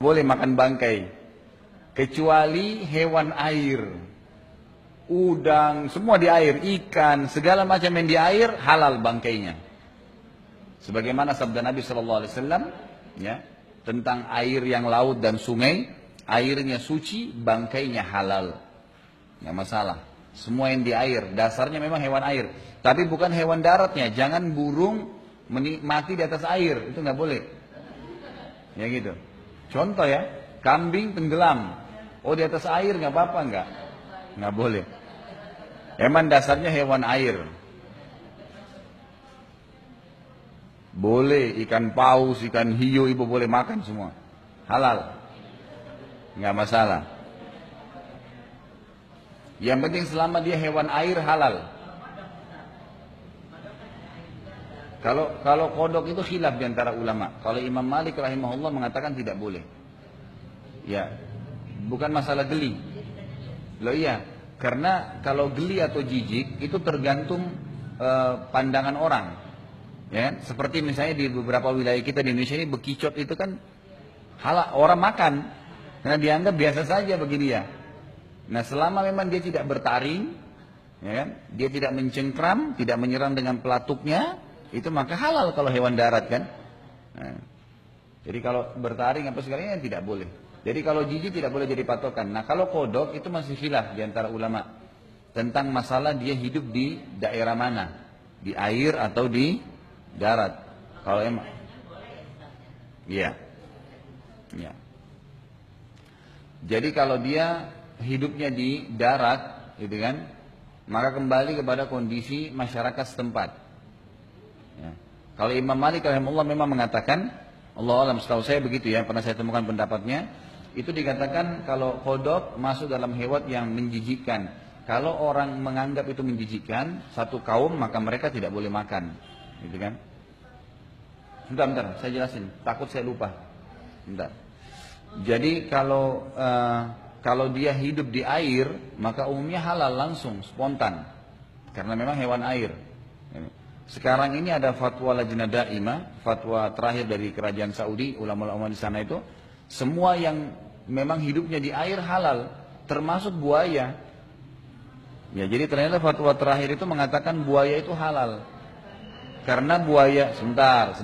boleh makan bangkai kecuali hewan air, udang, semua di air, ikan, segala macam yang di air halal bangkainya. Sebagaimana sabda Nabi SAW, ya, tentang air yang laut dan sungai, airnya suci, bangkainya halal, nggak masalah. Semua yang di air, dasarnya memang hewan air, tapi bukan hewan daratnya. Jangan burung mati di atas air, itu nggak boleh. Ya gitu. Contoh ya, kambing tenggelam, oh di atas air nggak apa-apa nggak boleh. Emang dasarnya hewan air. Boleh ikan paus, ikan hiu, ibu boleh makan semua, halal, nggak masalah. Yang penting selama dia hewan air halal. Kalau kodok itu khilaf di antara ulama. Kalau Imam Malik rahimahullah mengatakan tidak boleh. Ya, bukan masalah geli. Loh iya, karena kalau geli atau jijik itu tergantung pandangan orang. Ya, seperti misalnya di beberapa wilayah kita di Indonesia ini bekicot itu kan halal, orang makan karena dianggap biasa saja bagi dia. Nah, selama memang dia tidak bertaring, ya kan? Dia tidak mencengkram, tidak menyerang dengan pelatuknya, itu maka halal kalau hewan darat kan. Nah, jadi kalau bertaring apa segalanya tidak boleh. Jadi kalau jijik tidak boleh jadi patokan. Nah, kalau kodok itu masih khilaf di antara ulama tentang masalah dia hidup di daerah mana, di air atau di darat. Kalau emang, iya, ya. Jadi kalau dia hidupnya di darat, gitu kan, maka kembali kepada kondisi masyarakat setempat. Ya. Kalau Imam Malik rahimahullah memang mengatakan, Allah alam, setahu saya begitu ya, pernah saya temukan pendapatnya, itu dikatakan kalau kodok masuk dalam hewan yang menjijikkan. Kalau orang menganggap itu menjijikkan satu kaum, maka mereka tidak boleh makan, gitu kan? Bentar, saya jelasin, takut saya lupa. Bentar. Jadi kalau dia hidup di air, maka umumnya halal langsung, spontan, karena memang hewan air. Sekarang ini ada fatwa Lajnah Daimah, fatwa terakhir dari kerajaan Saudi, ulama-ulama di sana itu, semua yang memang hidupnya di air halal, termasuk buaya. Ya, jadi ternyata fatwa terakhir itu mengatakan buaya itu halal. Karena buaya, sebentar.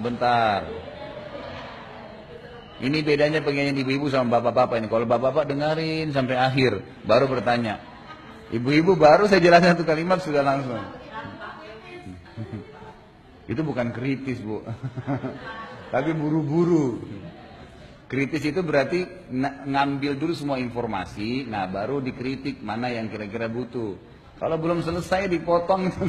Ini bedanya pengen ibu-ibu sama bapak-bapak ini. Kalau bapak-bapak dengerin sampai akhir, baru bertanya. Ibu-ibu baru saya jelaskan satu kalimat sudah langsung. Itu bukan kritis, Bu. Tapi buru-buru. Kritis itu berarti ngambil dulu semua informasi, nah baru dikritik mana yang kira-kira butuh. Kalau belum selesai dipotong itu.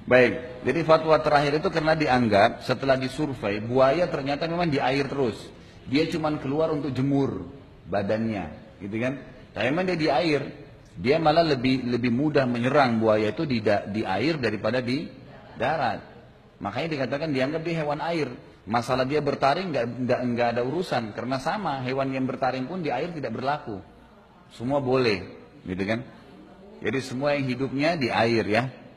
Baik, jadi fatwa terakhir itu karena dianggap setelah disurvei buaya ternyata memang di air terus. Dia cuma keluar untuk jemur badannya, gitu kan? Tapi memang dia di air, dia malah lebih mudah menyerang buaya itu di air daripada di darat. Makanya dikatakan dianggap dia hewan air. Masalah dia bertaring nggak ada urusan karena sama hewan yang bertaring pun di air tidak berlaku. Semua boleh, gitu kan? Jadi semua yang hidupnya di air ya.